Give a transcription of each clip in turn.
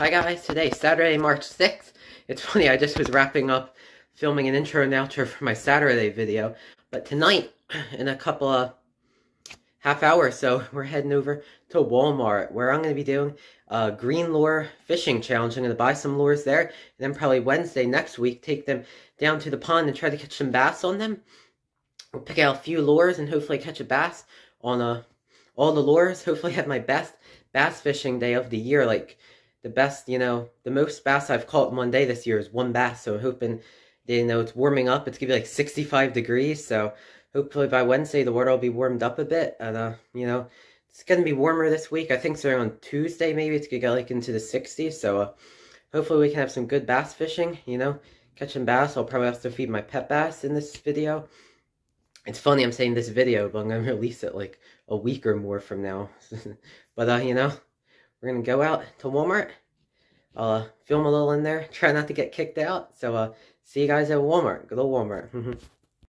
Hi guys, today Saturday, March 6th. It's funny, I just was wrapping up filming an intro and outro for my Saturday video, but tonight, in a couple of half hours or so, we're heading over to Walmart, where I'm going to be doing a green lure fishing challenge. I'm going to buy some lures there, and then probably Wednesday next week, take them down to the pond and try to catch some bass on them. We'll pick out a few lures and hopefully catch a bass on all the lures. Hopefully have my best bass fishing day of the year, like the best, the most bass I've caught in one day this year is one bass. So I'm hoping, it's warming up. It's going to be like 65 degrees. So hopefully by Wednesday, the water will be warmed up a bit. And, it's going to be warmer this week. I think so on Tuesday, maybe it's going to get like into the 60s. So hopefully we can have some good bass fishing, catching bass. I'll probably have to feed my pet bass in this video. It's funny I'm saying this video, but I'm going to release it like a week or more from now. But, we're going to go out to Walmart, film a little in there, try not to get kicked out. So, see you guys at Walmart. Good old Walmart.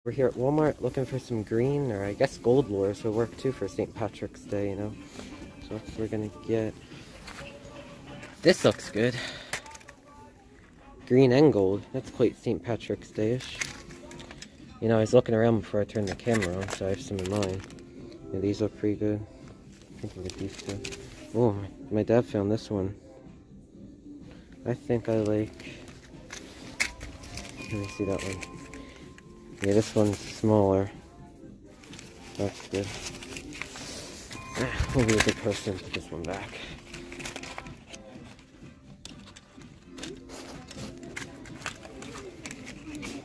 We're here at Walmart looking for some green, or I guess gold lures will work too for St. Patrick's Day, So that's what we're going to get. This looks good. Green and gold. That's quite St. Patrick's Day-ish. I was looking around before I turned the camera on, so I have some in mind. These look pretty good. I think I'll get these two. Oh, my dad found this one. I think I like... Let me see that one. Yeah, this one's smaller. That's good. We'll be a good person to put this one back.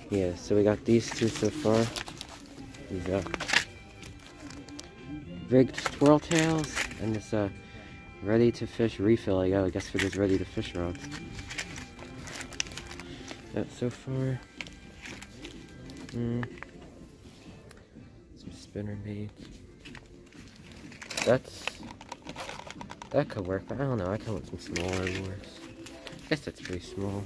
Yeah, so we got these two so far. These rigged twirl tails and this ready to fish refill. I guess for those ready to fish rods. That so far. Some spinner baits. That could work, but I don't know. I kind of want some smaller lures. I guess that's pretty small.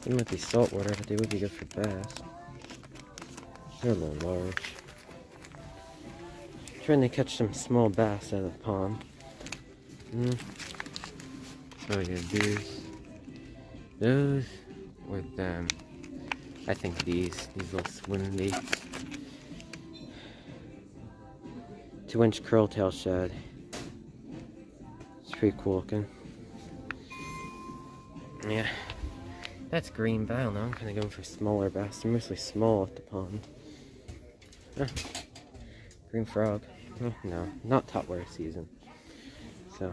They might be saltwater, but they would be good for bass. They're a little large. Trying to catch some small bass out of the pond. So yeah, those, or them. I think these little swim baits. 2-inch curltail shad. It's pretty cool looking. Yeah, that's green, but I don't know. I'm kind of going for smaller bass. They're mostly small at the pond. Green frog. Oh, no, not topwater season. So,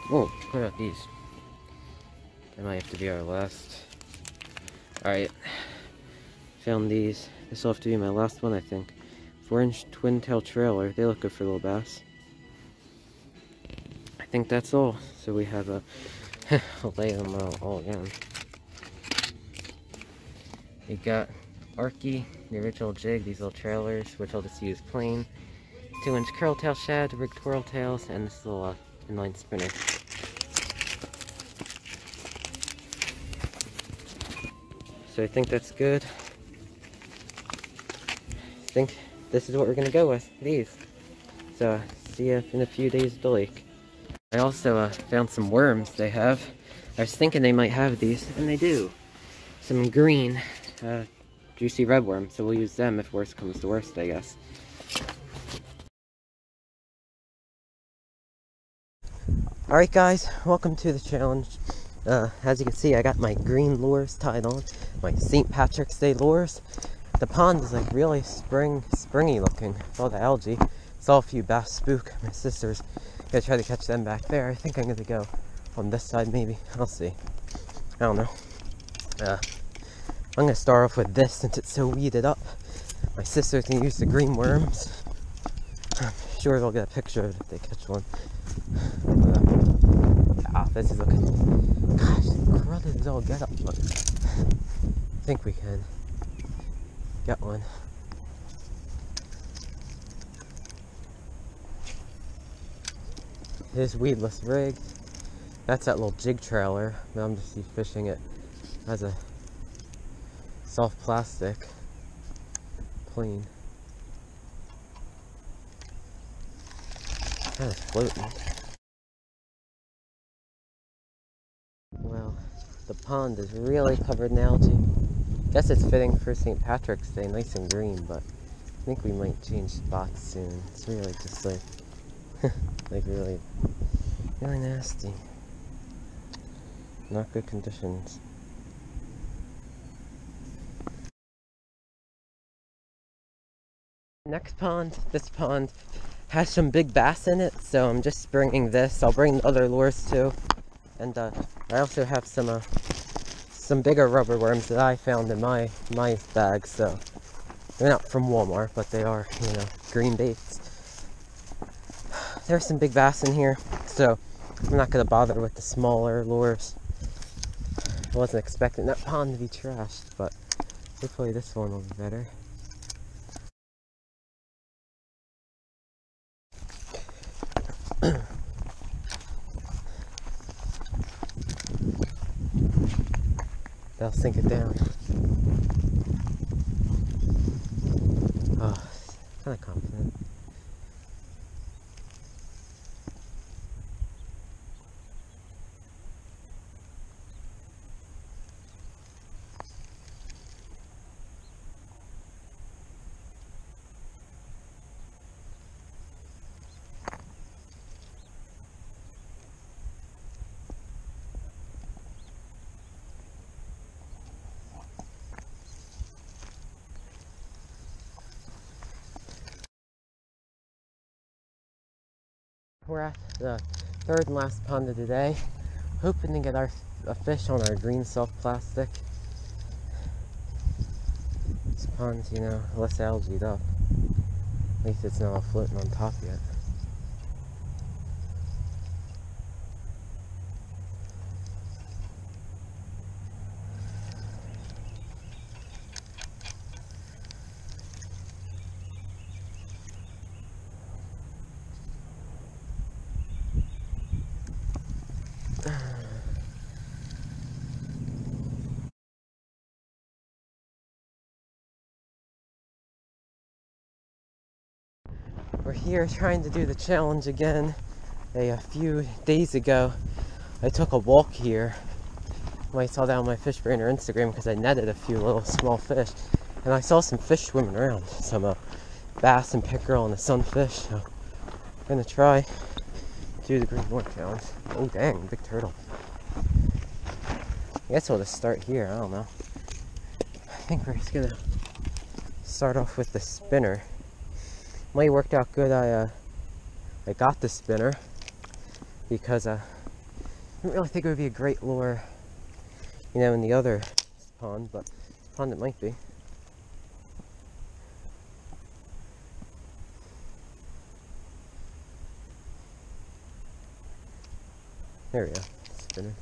what about these? That might have to be our last. Alright, found these. This will have to be my last one, I think. 4-inch twin tail trailer. They look good for little bass. I think that's all. So we have a. I'll lay them out all again. We got Arky, the original jig, these little trailers, which I'll just use plain. 2-inch curltail shad, rigged twirl tails, and this little inline spinner. So I think that's good. I think this is what we're gonna go with, these. So see you in a few days at the lake. I also found some worms they have. I was thinking they might have these, and they do. Some green, juicy red worms, so we'll use them if worst comes to worst, I guess. Alright guys, welcome to the challenge. As you can see, I got my green lures tied on, my St. Patrick's Day lures. The pond is like really springy looking with all the algae. Saw a few bass spook. My sister's gonna try to catch them back there. I think I'm gonna go on this side maybe. I'll see. I don't know. I'm gonna start off with this since it's so weeded up. My sister's gonna use the green worms. I'm sure they'll get a picture of it if they catch one. This is looking. Gosh, cruddy as all get up. Look. I think we can get one. Here's weedless rig. That's that little jig trailer. Now I'm just fishing it as a soft plastic. Plain. Kind of floating. Well, the pond is really covered in algae. Guess it's fitting for St. Patrick's Day, nice and green, but I think we might change spots soon. It's really just like, like really nasty. Not good conditions. Next pond, this pond has some big bass in it, so I'm just bringing this. I'll bring the other lures too. And I also have some bigger rubber worms that I found in my bag, so they're not from Walmart, but they are, you know, green baits. There's some big bass in here, so I'm not going to bother with the smaller lures. I wasn't expecting that pond to be trashed, but hopefully this one will be better. They'll sink it down. Oh, kind of confident. We're at the third and last pond of the day, hoping to get a fish on our green soft plastic. This pond's, you know, less algaed up. At least it's not all floating on top yet. We're here trying to do the challenge again. A few days ago, I took a walk here. You might saw that on my fish brainer Instagram because I netted a few little small fish. And I saw some fish swimming around. Some bass and pickerel and a sunfish. So I'm going to try to do the green worm challenge. Oh dang, big turtle. I guess we'll just start here, I don't know. I think we're just going to start off with the spinner. Might worked out good. I got the spinner because I didn't really think it would be a great lure, you know, in the other pond, but this pond it might be. There we go, spinner.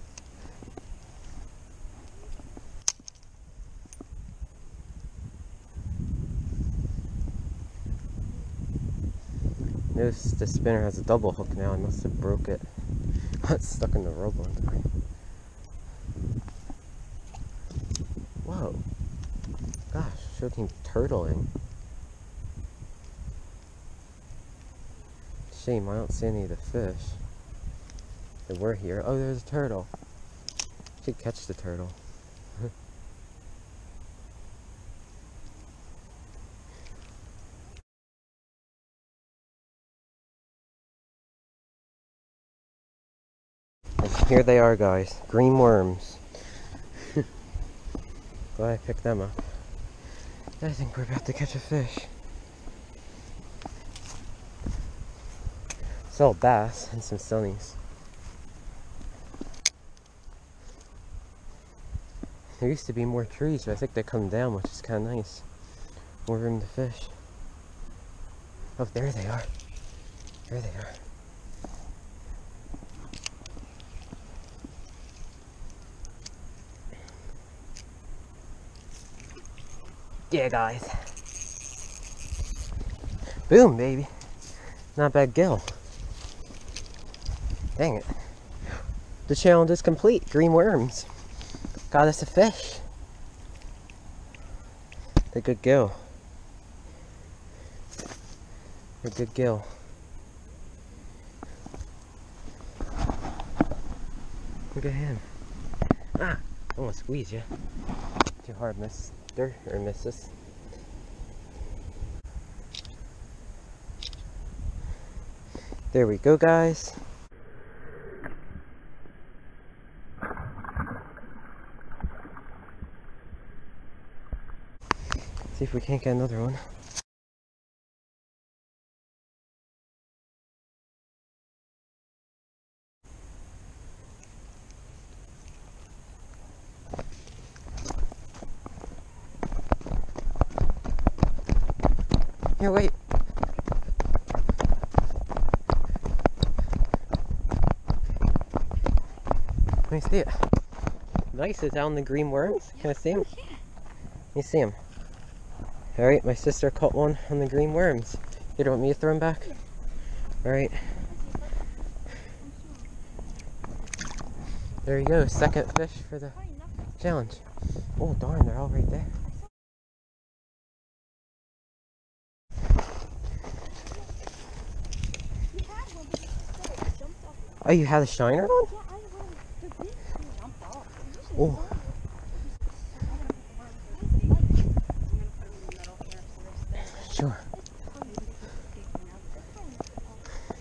Notice the spinner has a double hook now. I must have broke it. It's stuck in the rope one time. Whoa. Gosh, sure came turtling. Shame, I don't see any of the fish that were here. Oh, there's a turtle. Should catch the turtle. Here they are, guys. Green worms. Glad I picked them up. I think we're about to catch a fish. It's all bass and some sunnies. There used to be more trees, but I think they come down, which is kind of nice. More room to fish. Oh, there they are. There they are. Yeah, guys. Boom, baby. Not bad gill. Dang it. The challenge is complete. Green worms. Got us a fish. A good gill. A good gill. Look at him. Ah! Almost squeeze you. Too hard, mister or missus. There we go, guys. See if we can't get another one. Here, wait. Let me see it. Nice, it's out in the green worms. Can I see him? Let me see him. Alright, my sister caught one on the green worms. You don't want me to throw him back? Alright. There you go, second fish for the challenge. Oh darn, they're all right there. Oh, you had a shiner on? Oh. Sure.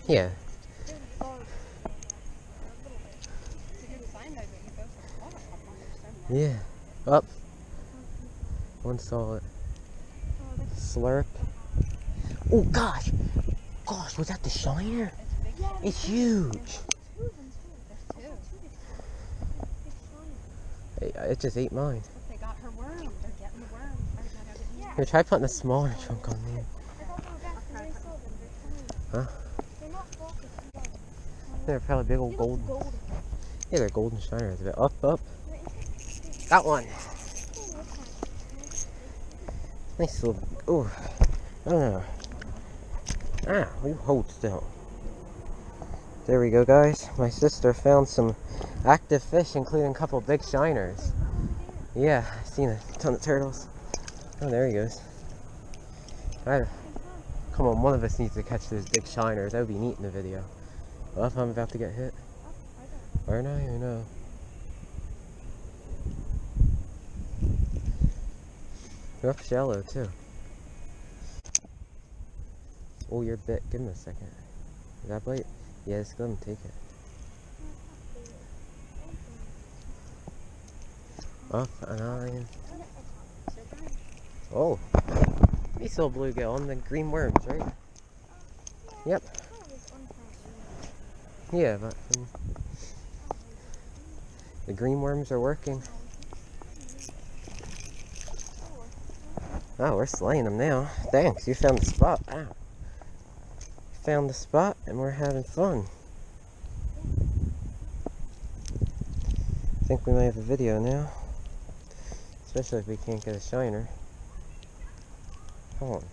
Yeah. Yeah. Up. One saw it. Slurp. Oh gosh. Gosh, was that the shiner? It's huge. It just ate mine. They got her worm. They're getting the worm. Here, try putting a smaller chunk on there. Huh? They're probably big old golden. Yeah, they're golden shiners. Up, up. Got one. Nice little. Oh. Ah, we hold still. There we go, guys. My sister found some active fish, including a couple big shiners. Yeah, I've seen a ton of turtles. Oh, there he goes. Alright. Come on, one of us needs to catch those big shiners. That would be neat in the video. Well, if I'm about to get hit. Aren't I? Or no? They're up shallow, too. Oh, you're bit. Give him a second. Is that bite? Yeah, just go and take it. Up and on. Oh, we saw bluegill on the green worms, right? Yep. Yeah, but the green worms are working. Oh, we're slaying them now. Thanks, you found the spot. Ow. Found the spot and we're having fun. I think we might have a video now. Especially if we can't get a shiner. Come on.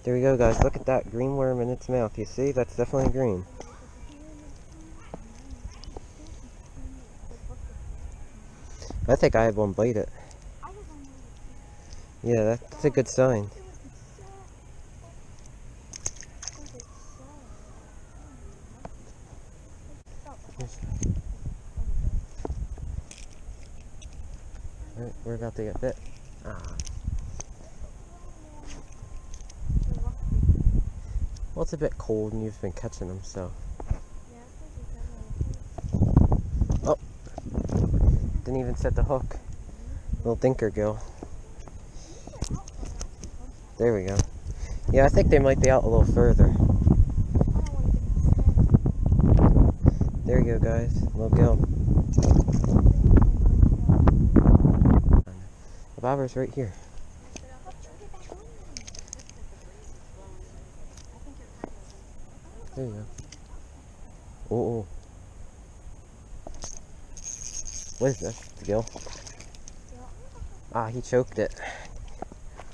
There we go, guys. Look at that green worm in its mouth. You see? That's definitely green. I think I had one bite it. Yeah, that's a good sign. Alright, we're about to get bit. Ah. Well, it's a bit cold and you've been catching them, so. Oh. Didn't even set the hook. Little dinkergill. There we go. Yeah, I think they might be out a little further. There you go, guys. Little gill. The bobber's right here. There you go. Oh, oh. What is this? The gill? Ah, he choked it.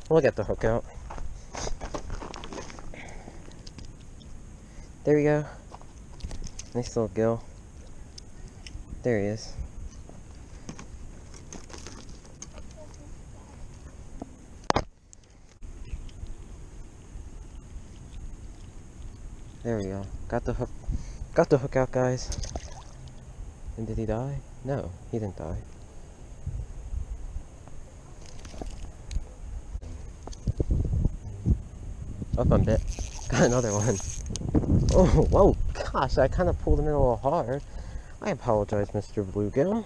We'll get the hook out. There we go. Nice little gill. There he is. There we go. Got the hook out, guys. And did he die? No, he didn't die. Up I'm bit. Got another one. Oh, whoa, gosh, I kind of pulled him in a little hard. I apologize, Mr. Bluegill.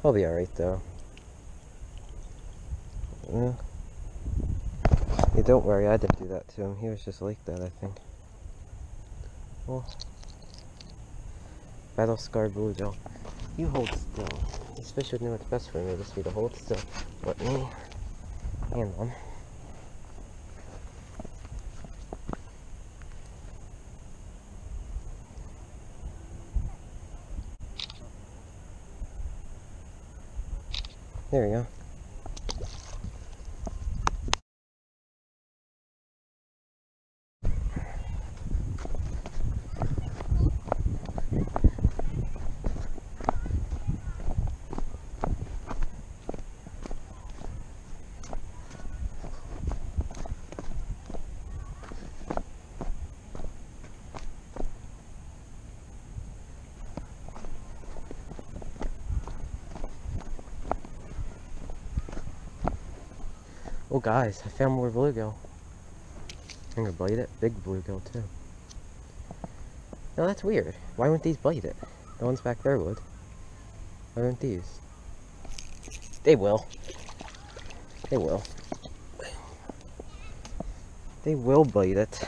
He'll be alright, though. Yeah. Hey, don't worry, I didn't do that to him. He was just like that, I think. Well, battle-scarred bluegill. You hold still. This fish would know what's best for me, just be to hold still. Let me handle him. There we go. Oh guys, I found more bluegill. I'm gonna bite it. Big bluegill too. Now that's weird. Why wouldn't these bite it? The ones back there would. Why wouldn't these? They will. They will. They will bite it.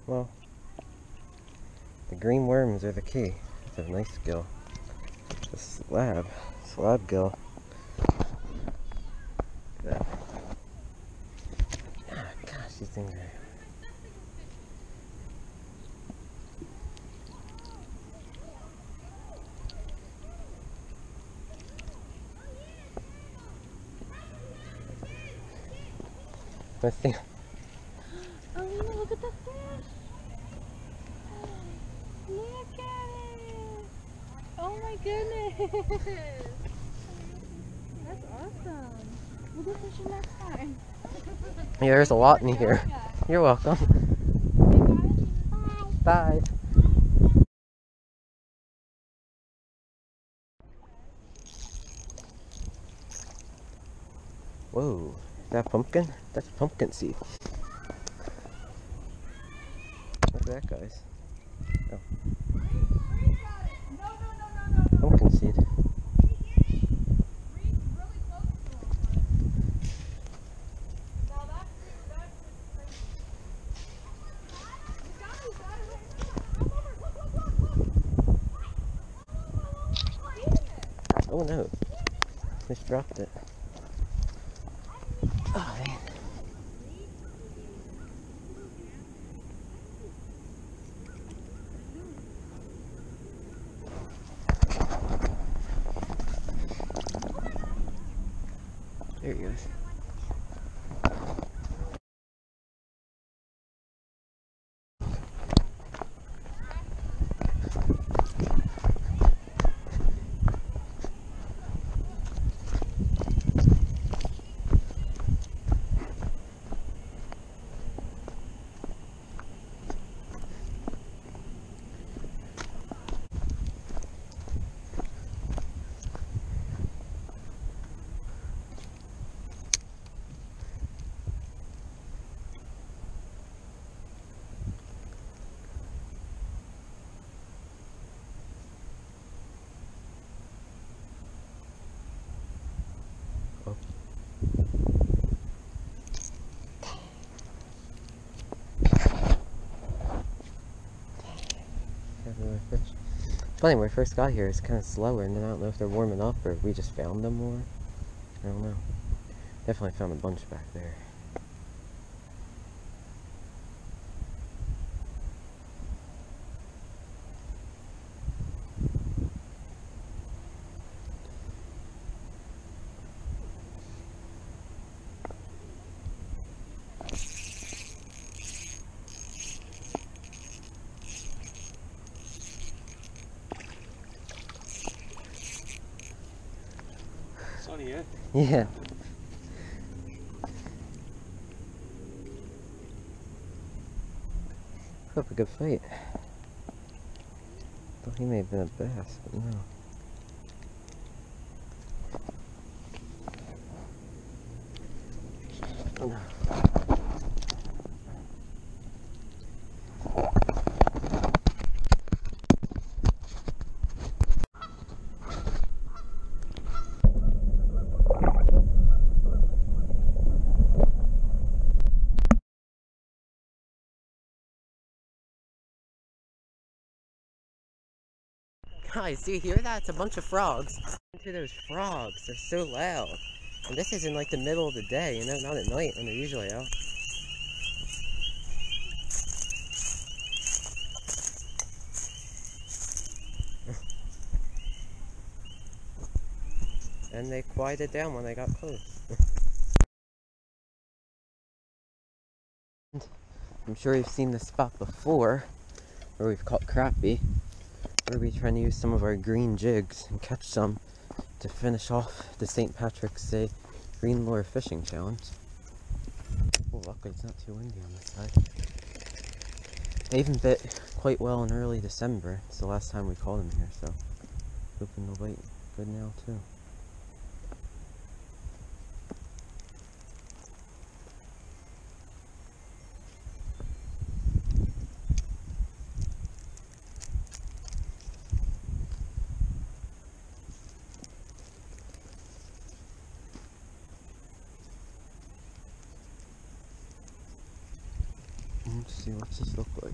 Well, the green worms are the key. It's a nice gill. The slab gill. Look at that. Ah, gosh, these things are... Let's see. Alina, look at the fish. Look at it. Oh my goodness. That's awesome. We'll go fishing next time. Yeah, there's a lot in here. You're welcome. Bye. Whoa, is that pumpkin? That's pumpkin seed. Look at that, guys. Oh. Pumpkin seed. Oh no, just dropped it. Oh man. There he goes. Oh. It's funny, when we first got here, it's kind of slower, and then I don't know if they're warming up or if we just found them more. I don't know. Definitely found a bunch back there. Sunny, eh? Yeah. Up a good fight. Thought he may have been a bass, but no. Oh no. Guys, do you hear that? It's a bunch of frogs. Listen to those frogs. They're so loud. And this is in like the middle of the day, you know, not at night when they're usually out. And they quieted down when they got close. I'm sure you've seen this spot before, where we've caught crappie. Where we're trying to use some of our green jigs and catch some to finish off the St. Patrick's Day Green Lure Fishing Challenge. Oh, luckily it's not too windy on this side. They even bit quite well in early December. It's the last time we caught them here, so hoping they'll bite good now too. Let's see, what's this look like?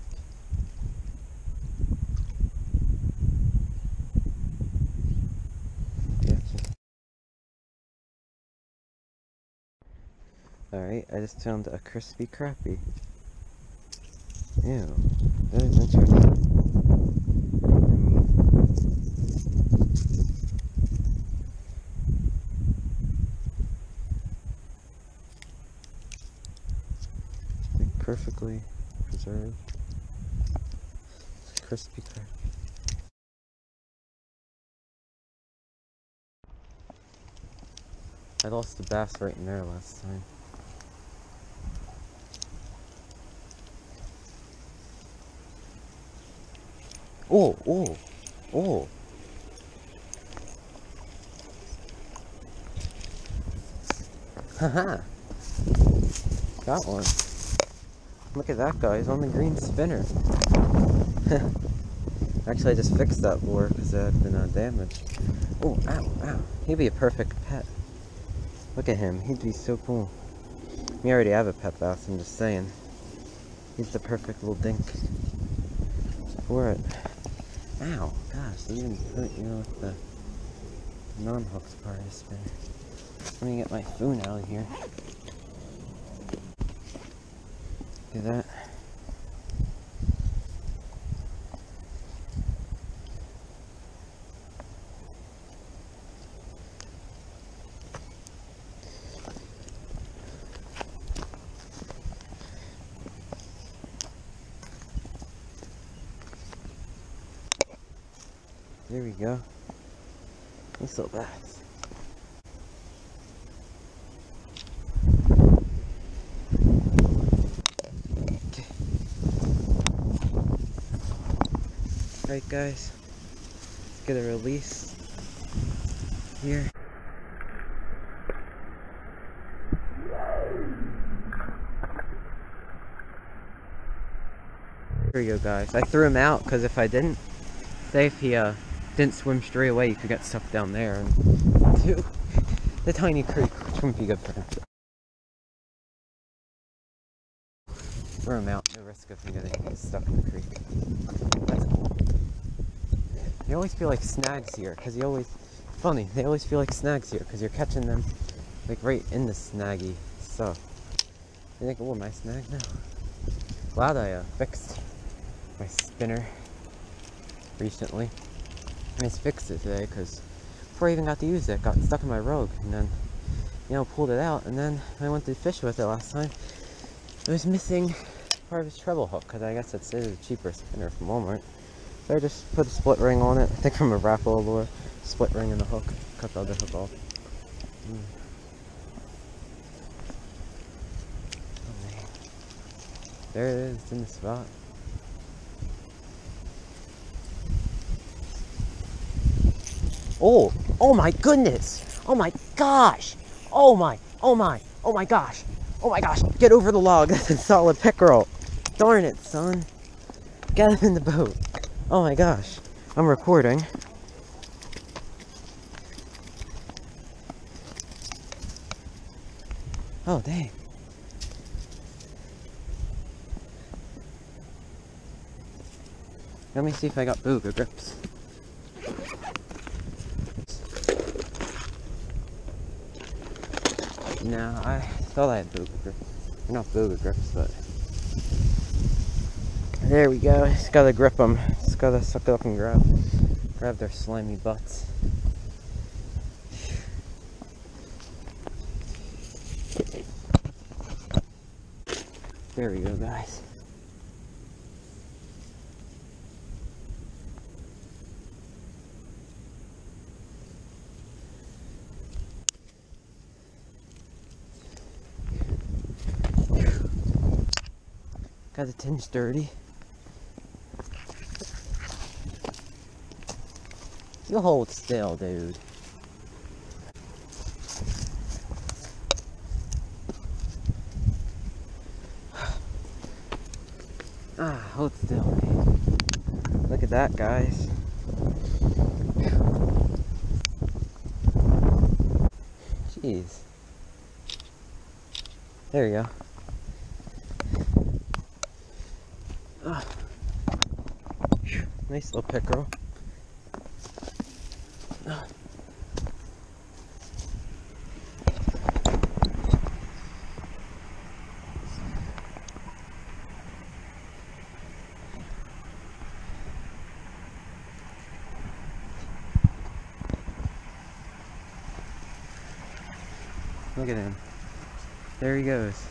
Alright, I just found a crispy crappie. Ew, that is interesting. Perfectly preserved crispy crappie. I lost the bass right in there last time. Oh, oh, oh. Haha. Got one. Look at that guy, he's on the green spinner. Actually, I just fixed that lure because it had been damaged. Oh, ow, ow. He'd be a perfect pet. Look at him, he'd be so cool. We already have a pet bass, I'm just saying. He's the perfect little dink for it. Ow, gosh, they even put, you know, with the non-hooked part of the spinner. Let me get my phone out of here. Do that. There we go. Nice little bass. Okay. Alright guys, let's get a release here. Here we go guys. I threw him out because if I didn't, say if he didn't swim straight away, you could get stuck down there, and two, the tiny creek, which wouldn't be good for him. Throw him out, no risk of him getting stuck in the creek. That's cool. You always feel like snags here, because you always, funny, they always feel like snags here, because you're catching them, like, right in the snaggy stuff. You think, oh, my snag now? Glad I fixed my spinner recently. I just fixed it today because before I even got to use it, it got stuck in my rug, and then, you know, pulled it out, and then when I went to fish with it last time, it was missing part of its treble hook, because I guess it's a cheaper spinner from Walmart. So I just put a split ring on it, I think from a Rapala lure, split ring in the hook, cut the other hook off. Oh man. There it is, it's in the spot. Oh, oh my goodness. Oh my gosh. Oh my gosh. Oh my gosh. Get over the log. That's a solid pickerel. Darn it, son. Get him in the boat. Oh my gosh. I'm recording. Oh, dang. Let me see if I got booger grips. No, I thought I had booger grips. Not booger grips, but... There we go. Just gotta grip them. Just gotta suck it up and grab their slimy butts. There we go, guys. Got the tinge dirty. You hold still, dude. Hold still, man. Look at that, guys. Jeez. There you go. Nice little pickerel. Look at him. There he goes.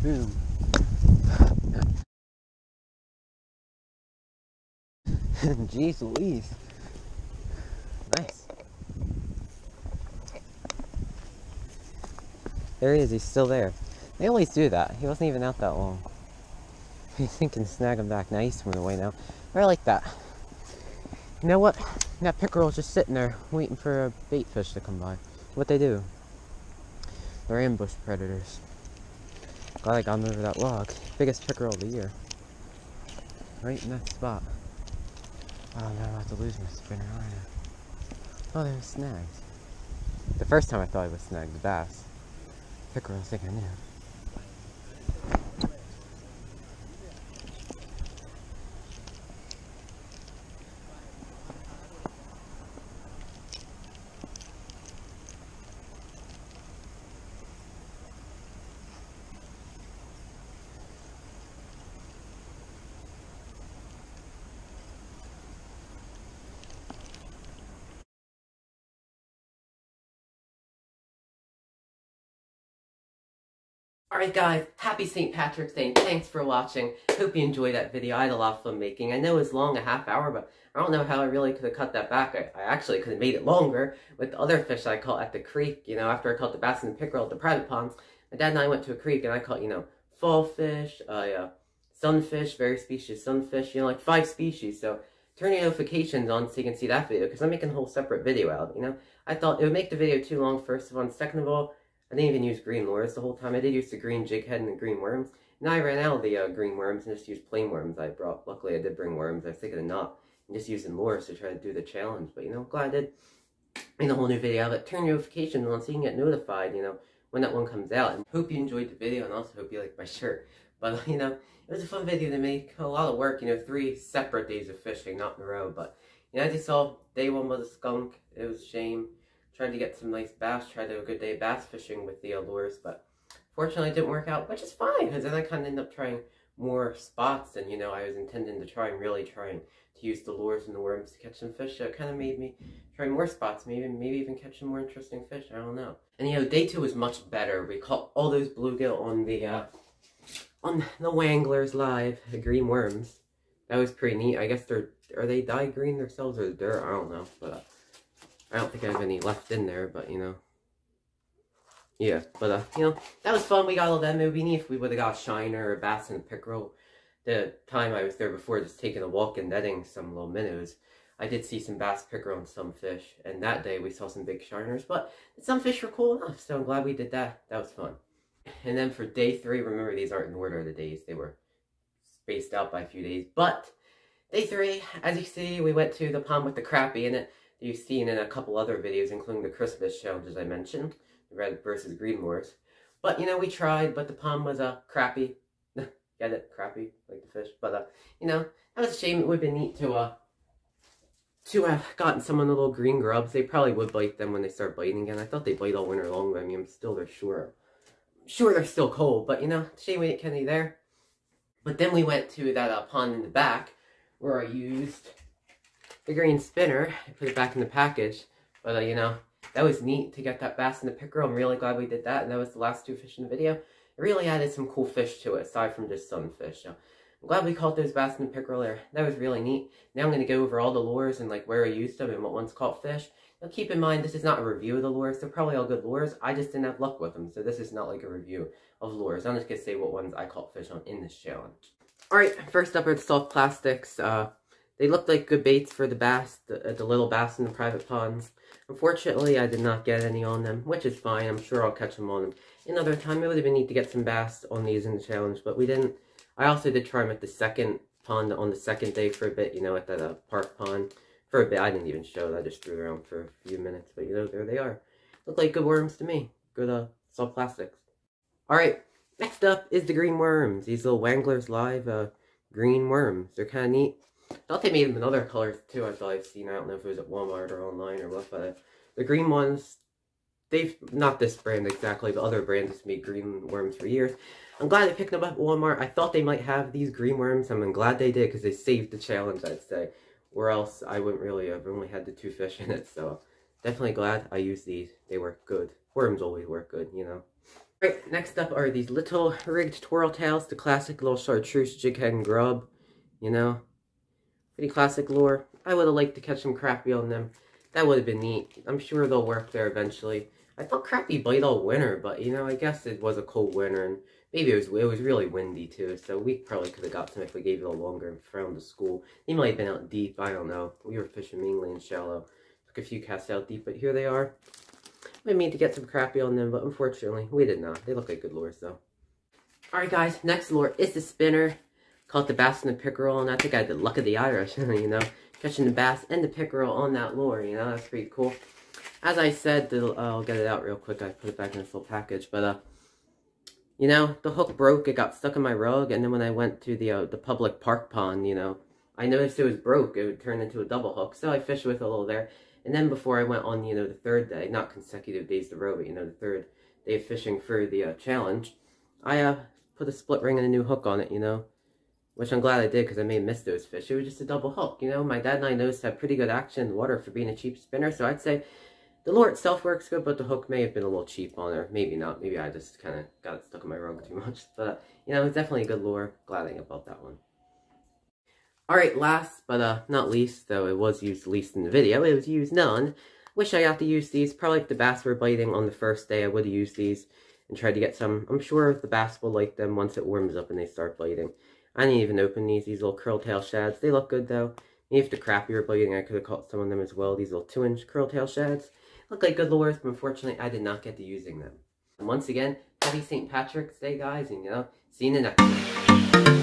Boom. Jeez Louise. Nice. There he is, he's still there. They always do that. He wasn't even out that long. He's thinking snag him back. Now he's swimming away now. I like that. You know what? That pickerel's just sitting there waiting for a bait fish to come by. What they do? They're ambush predators. Glad I got him over that log. Biggest pickerel of the year. Right in that spot. Oh no, I'm about to lose my spinner, aren't I? Oh, there was snags. The first time I thought I was snagged the bass. Pickerel, I think I knew. Alright guys, happy St. Patrick's Day, and thanks for watching. Hope you enjoyed that video. I had a lot of fun making. I know it was long, a half hour, but I don't know how I really could have cut that back. I actually could have made it longer with the other fish I caught at the creek. You know, after I caught the bass and the pickerel at the private ponds, my dad and I went to a creek and I caught, you know, fall fish, sunfish, various species sunfish, you know, like 5 species. So turn your notifications on so you can see that video, because I'm making a whole separate video out, you know. I thought it would make the video too long, first of all, and second of all, I didn't even use green lures the whole time. I did use the green jig head and the green worms. Now I ran out of the green worms and just used plain worms I brought. Luckily I did bring worms. I was thinking of not and just using lures to try to do the challenge. But you know, glad I did make a whole new video of it. Turn notifications on so you can get notified, you know, when that one comes out. And hope you enjoyed the video, and also hope you like my shirt. But you know, it was a fun video to make. A lot of work, you know, 3 separate days of fishing, not in a row. But you know, as you saw, day 1 was a skunk. It was a shame. Tried to get some nice bass, tried to have a good day of bass fishing with the lures, but fortunately it didn't work out, which is fine, because then I kind of ended up trying more spots than, you know, I was intending to try, and really trying to use the lures and the worms to catch some fish. So it kind of made me try more spots, maybe even catch some more interesting fish, I don't know. And you know, day 2 was much better. We caught all those bluegill on the Wanglers live, the green worms. That was pretty neat. I guess are they dyed green themselves or dirt? I don't know, but I don't think I have any left in there, but, you know. Yeah, but, you know, that was fun. We got all them. It would be neat if we would have got a shiner or a bass and a pickerel the time I was there before, just taking a walk and netting some little minnows, I did see some bass pickerel and some fish, and that day we saw some big shiners, but some fish were cool enough, so I'm glad we did that. That was fun. And then for day 3, remember these aren't in order of the days, they were spaced out by a few days, but day 3, as you see, we went to the pond with the crappie in it. You've seen in a couple other videos, including the Christmas challenges I mentioned, the red versus green wars. But, you know, we tried, but the pond was a crappie. Get it? Crappie, like the fish. But, you know, that was a shame. It would have been neat to have gotten some of the little green grubs. They probably would bite them when they start biting again. I thought they bite all winter long, but I mean, they're sure they're still cold. But, you know, shame we didn't get any there. But then we went to that pond in the back where I used the green spinner. I put it back in the package. But, you know, that was neat to get that bass and the pickerel. I'm really glad we did that. And that was the last 2 fish in the video. It really added some cool fish to it, aside from just sunfish. So I'm glad we caught those bass and the pickerel there. That was really neat. Now I'm going to go over all the lures and like where I used them and what ones caught fish. Now keep in mind, this is not a review of the lures. They're probably all good lures. I just didn't have luck with them. So this is not like a review of lures. I'm just going to say what ones I caught fish on in this challenge. Alright, first up are the soft plastics. They looked like good baits for the bass, the little bass in the private ponds. Unfortunately, I did not get any on them, which is fine. I'm sure I'll catch them on them another time. It would have been neat to get some bass on these in the challenge, but we didn't. I also did try them at the second pond on the second day for a bit, you know, at that park pond. For a bit, I didn't even show it. I just threw around for a few minutes, but, you know, there they are. Look like good worms to me. Good soft plastics. Alright, next up is the green worms. These little Wranglers Live green worms. They're kind of neat. I thought they made them in other colors too, as I've seen. I don't know if it was at Walmart or online or what, but the green ones, they've, not this brand exactly, but other brands have made green worms for years. I'm glad they picked them up at Walmart. I thought they might have these green worms. I'm glad they did, because they saved the challenge, I'd say. Or else I wouldn't really have only had the 2 fish in it, so definitely glad I used these. They work good. Worms always work good, you know. Alright, next up are these little rigged twirl tails, the classic little chartreuse jig head and grub, you know. Pretty classic lure. I would have liked to catch some crappie on them. That would have been neat. I'm sure they'll work there eventually. I thought crappie bite all winter, but, you know, I guess it was a cold winter, and maybe it was really windy, too, so we probably could have got some if we gave it a longer and found the school. They might have been out deep, I don't know. We were fishing mainly in shallow. Took a few casts out deep, but here they are. I mean to get some crappie on them, but unfortunately, we did not. They look like good lures, though. Alright, guys, next lure is the spinner. Caught the bass and the pickerel, and I think I had the luck of the Irish, you know, catching the bass and the pickerel on that lure, you know, that's pretty cool. As I said, I'll get it out real quick, I put it back in this little package, but, you know, the hook broke, it got stuck in my rug, and then when I went to the public park pond, you know, I noticed it was broke, it would turn into a double hook, so I fished with a little there, and then before I went on, you know, the 3rd day, not consecutive days to row, but, you know, the 3rd day of fishing for the challenge, I, put a split ring and a new hook on it, you know. Which I'm glad I did, because I may have missed those fish. It was just a double hook, you know. My dad and I noticed have pretty good action in the water for being a cheap spinner. So I'd say the lure itself works good, but the hook may have been a little cheap on there. Maybe not. Maybe I just kind of got it stuck in my rug too much. But, you know, it's definitely a good lure. Glad I bought that one. Alright, last but not least, though it was used least in the video, it was used none. Wish I got to use these. Probably if the bass were biting on the first day, I would have used these and tried to get some. I'm sure the bass will like them once it warms up and they start biting. I didn't even open these little curl-tail shads. They look good, though. Maybe if the crappie were biting, I could have caught some of them as well. These little 2-inch curl-tail shads look like good lures, but unfortunately, I did not get to using them. And once again, happy St. Patrick's Day, guys, and, you know, see you in the next one.